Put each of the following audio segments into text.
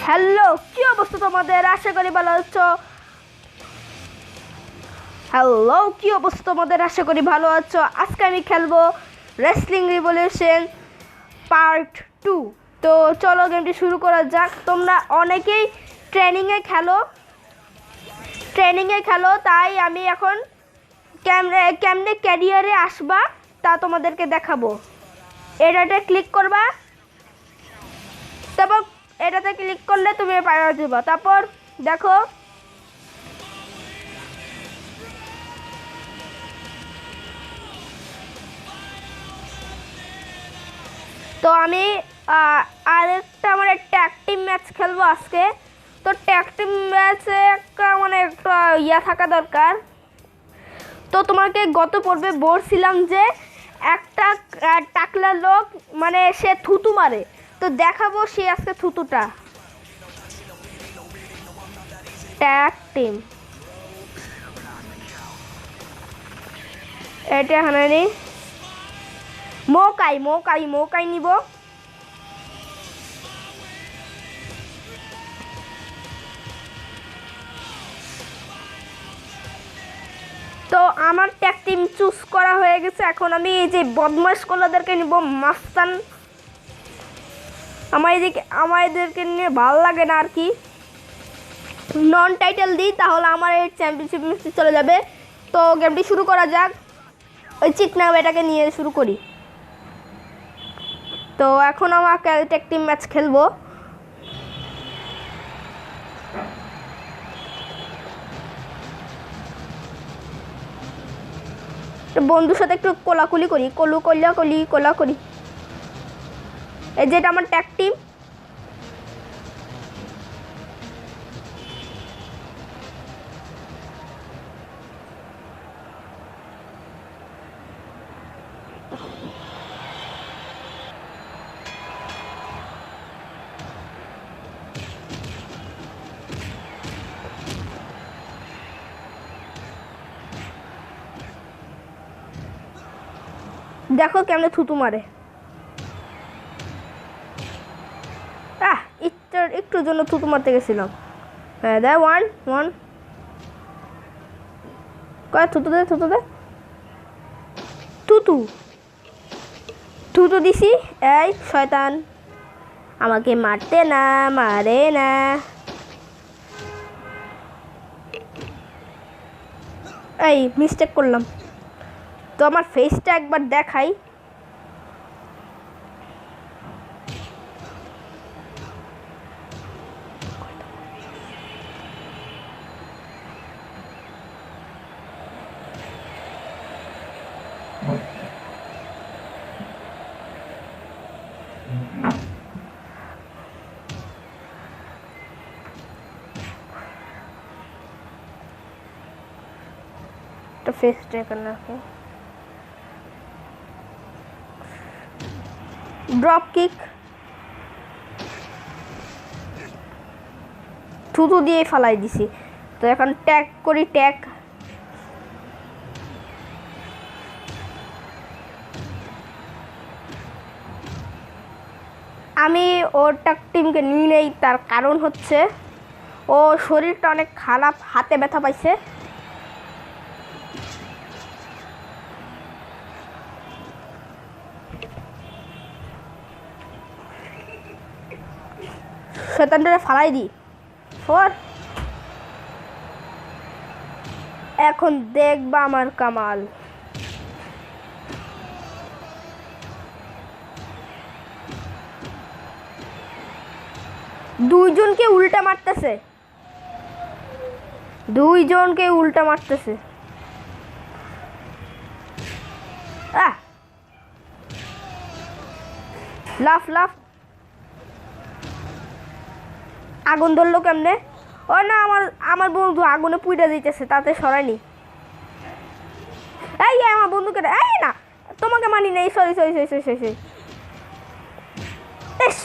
Hello, কি অবস্থা তোমাদের? আশা করি ভালো আছো। হ্যালো, কি অবস্থা তোমাদের? আশা করি ভালো আছো। আজকে আমি খেলবো রেসলিং রিভলিউশন পার্ট 2। তো চলো গেমটি শুরু করা যাক। তোমরা অনেকেই ট্রেনিংয়ে খেলো, তাই আমি এখন কেমনে ক্যারিয়ারে আসবা তা তোমাদেরকে দেখাবো। এটাতে ক্লিক করবা, তারপর এটাতে ক্লিক করলে তুমি পাওয়া যাবে। তারপর দেখো তো আমি আরেকটা মানে ট্যাগ টিম ম্যাচ খেলবো আজকে। তো ট্যাগ টিম ম্যাচে একটা মানে একটা থাকা দরকার। তো তোমাকে গত পর্বে বলছিলাম যে একটা টাকলা লোক মানে সে থুতু মারে, তো দেখাবো সে আজকে থুতুটা। ট্যাগ টিম এটা এখানে নি মৌকাই নিব। তো আমার ট্যাগ টিম চুজ করা হয়ে গেছে। এখন আমি এই যে বদমাশ কোলাদেরকে নিব। মাস্তান আমাদেরকে নিয়ে ভালো লাগে না আর কি। নন টাইটেল দিই, তাহলে আমার এই চ্যাম্পিয়নশিপ ম্যাচে চলে যাবে। তো গেমটি শুরু করা যাক। ওই চিকনা এটাকে নিয়ে শুরু করি। তো এখন আমাকে ট্যাগ টিম ম্যাচ খেলবো। বন্ধুর সাথে একটু কোলাকুলি করি, কোলাকুলি। এই যেটা আমার ট্যাগ টিম। দেখো কেমনে থুতু মারে। একটুর জন্য থুতু মারতে গেছিলাম। হ্যাঁ দে ওয়ান কয় থুতু দে থুতু দিছি। এই শয়তান আমাকে মারে না। এই মিস্টেক করলাম। তো আমার ফেসটা একবার দেখাই। तो फेस ट्रे करना है। ड्रॉप किक থুতু দিয়ে ফালাই দিছি। তো এখন ট্যাগ করি। ট্যাগ আমি ওর ট্যাগ টিমকে নিয়ে নেই, তার কারণ হচ্ছে ও শরীরটা অনেক খারাপ, হাতে ব্যথা পাইছে। শয়তানটারে ফালাই দি। এখন দেখবা আমার কামাল। দুইজনকে উল্টা মারতেছে। লাফ আগুন ধরলো কেমনে? ও না, আমার বন্ধু আগুনে পুইড়া দিতেছে, তাতে সরাইনি। এই আমার বন্ধুকে এই না, তোমাকে মানি নেই। সরি। ইস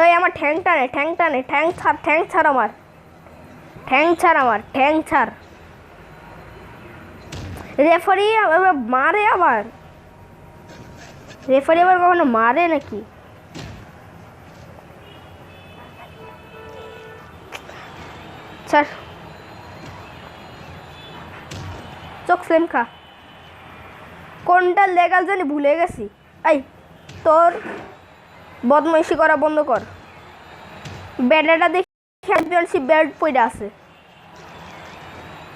এই আমার ঠ্যাং টানে, ঠ্যাং টানে, ঠ্যাং ছাড়, ঠ্যাং ছাড় আমার, ঠ্যাং ছাড় আমার, ঠ্যাং ছাড়। রেফারি মারে আবার, রেফারি আবার কখনো মারে নাকি? ছাড়, চোখ সেম খা। কোনটা লেগাল জানি ভুলে গেছি। এই তোর বদমাইশি করা বন্ধ কর। ব্যাটাটা দেখি চ্যাম্পিয়নশিপ বেল্ট পড়ে আছে।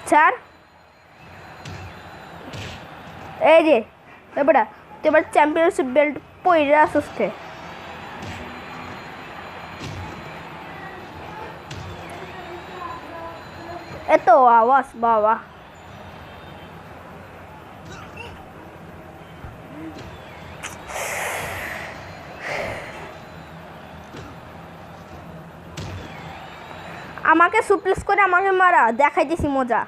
ছাড়, এই যে এবারে তুই এবার চ্যাম্পিয়নশিপ বেল্ট পড়ে আসিস কে? এত আওয়াজ বাবা। আমাকে সুপ্লেস করে আমাকে মারা, দেখাইতেছি মজা।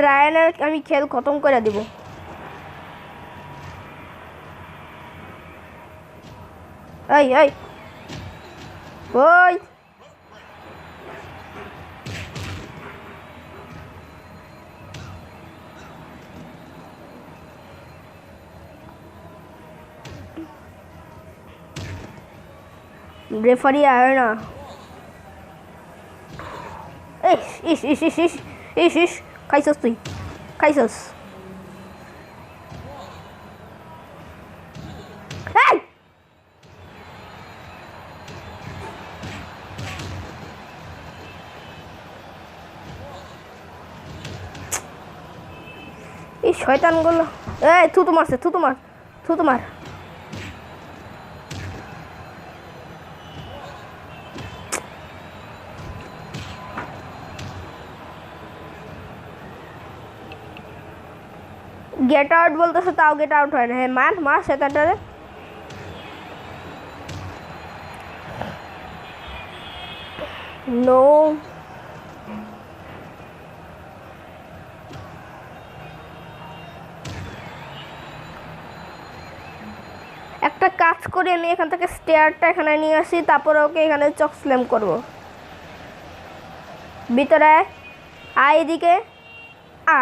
রায়ানের আমি খেল খতম করে দিব। এই এই ওই রেফারি আয় না। ইস ইস ইস ইস ইস ইস ইস খাইছস তুই, খাইছস। এই শয়তানগুলো, এই থুতু মারছে, থুতু মার, থুতু মার। গেট আউট বলতেছে তাও গেট আউট হয় না। হ্যাঁ মার মার সেটাটারে। নো একটা কাজ করে আমি এখান থেকে স্টেয়ারটা এখানে নিয়ে আসি, তারপরে ওকে এখানে চক স্ল্যাম করবো। ভিতরে আয়, এদিকে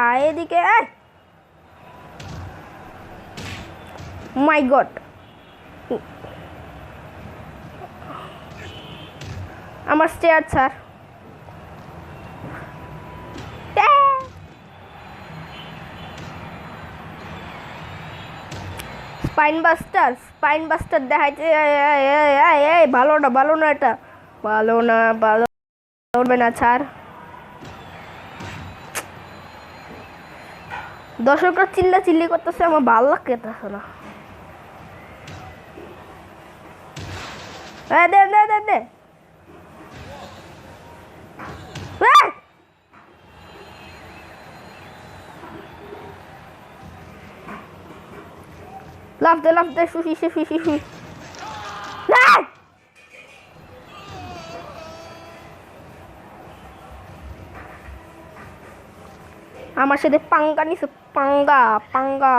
আয়, এদিকে আয়। মাই গড, আমার স্টেয়ার ছাড়। স্পাইন বাস্টার, স্পাইন বাস্টার দেখাইছে। ভালো না, ভালো না, এটা ভালো না, ভালো করবে না, ছাড়। দর্শকরা চিল্লা চিল্লি করতেছে, আমার ভালো লাগতেছে না। দে দে দে দে। লাফ দে, লাফ দে, শুষি শুষি শুষি। আমার সাথে পাঙ্গা নিছে, পাঙ্গা পাঙ্গা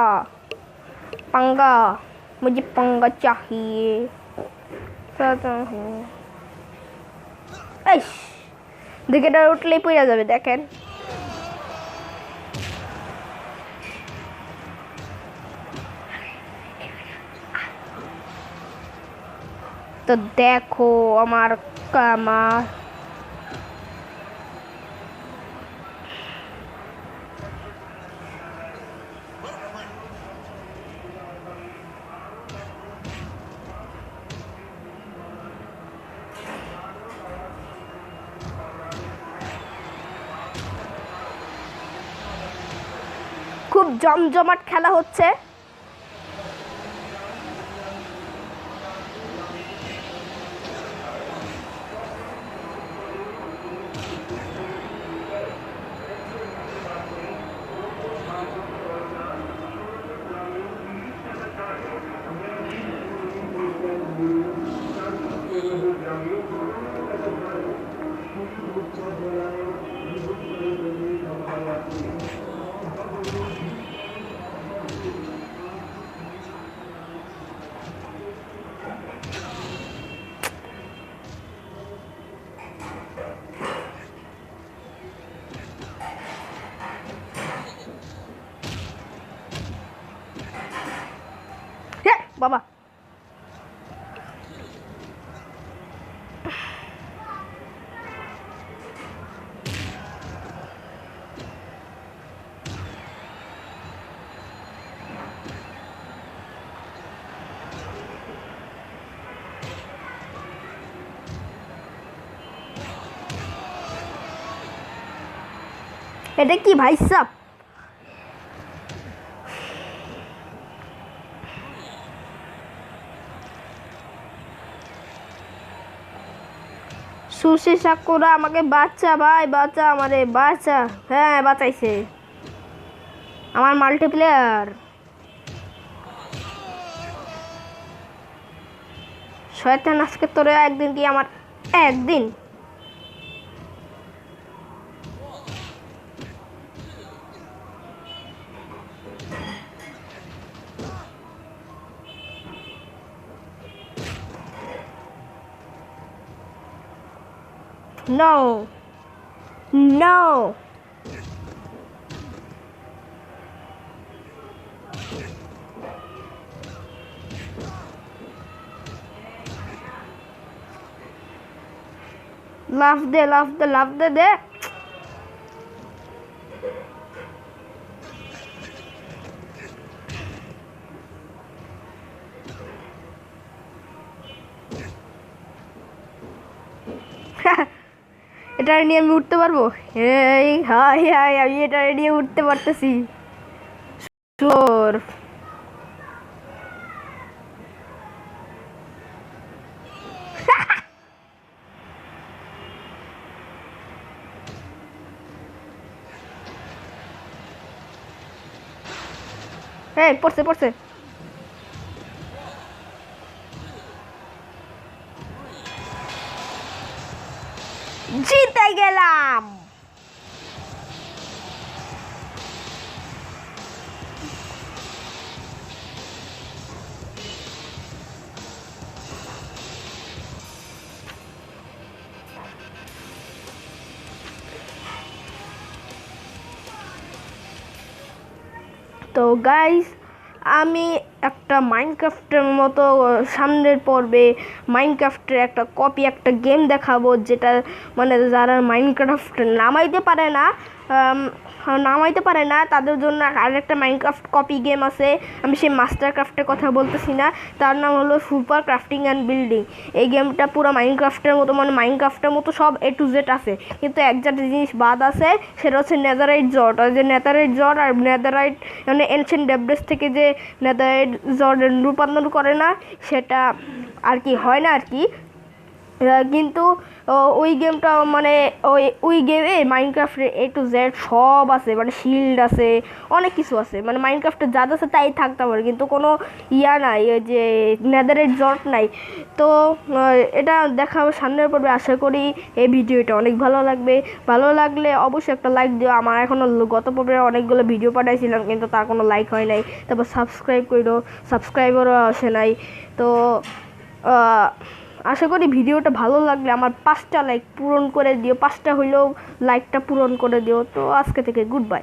পাঙ্গা, মুঝে পাঙ্গা চাহিয়ে। দেখে উঠলেই পড়ে যাবে, দেখেন। তো দেখো আমার কামার। খুব জমজমাট খেলা হচ্ছে। এটা কি ভাই সাব? সুশি সাকুরা আমাকে বাচ্চা ভাই, বাচ্চা আমারে বাচ্চা। হ্যাঁ বাঁচাইছে আমার মাল্টিপ্লেয়ার। শয়তান আজকে তোরে একদিন কি আমার একদিন। No, no. লাফ দে লাফ দে লাফ দে দে। এটা নিয়ে আমি উঠতে পারবো? এই হাই হাই, আমি এটা নিয়ে উঠতে পারতেছি। ফ্লোর এই পড়ছে পড়ছে। জিতে গেলাম। তো গাইস, আমি একটা মাইনক্রাফটের মতো সামনের পর্বে মাইনক্রাফটের একটা কপি একটা গেম দেখাবো, যেটা মানে যারা মাইনক্রাফট নামাইতে পারে না তাদের জন্য আরেকটা মাইনক্রাফট কপি গেম আছে। আমি সেই মাস্টার ক্রাফটের কথা বলতেছি না, তার নাম হলো সুপার ক্রাফটিং অ্যান্ড বিল্ডিং। এই গেমটা পুরো মাইনক্রাফটের মতো, মানে মাইনক্রাফটের মতো সব A to Z আছে, কিন্তু একটা জিনিস বাদ আছে, সেটা হচ্ছে নেদারাইট জট। আর যে নেদারাইট জট আর নেদারাইট মানে এনশিয়েন্ট ডেব্রিস থেকে যে নেদারাইট জট রূপান্তর করে না, সেটা আর কি হয় না আর কি। কিন্তু ওই গেমটা মানে ওই গেমে মাইনক্রাফটের A to Z সব আছে, মানে শিল্ড আছে, অনেক কিছু আছে, মানে মাইনক্রাফটের যা আছে তাই থাকতে পারে, কিন্তু কোনো ইয়া নাই, ওই যে নেদারের জট নাই। তো এটা দেখা হবে সামনের পর্বে। আশা করি এই ভিডিওটা অনেক ভালো লাগবে। ভালো লাগলে অবশ্যই একটা লাইক দিও। আমার এখনও গত পর্বে অনেকগুলো ভিডিও পাঠাইছিলাম, কিন্তু তার কোনো লাইক হয় নাই। তারপর সাবস্ক্রাইব করো, সাবস্ক্রাইবারও আসে নাই। তো আশা করি ভিডিওটা ভালো লাগলে আমার 5টা লাইক পূরণ করে দিও, 5টা হইলেও লাইকটা পূরণ করে দিও। তো আজকে থেকে গুড বাই।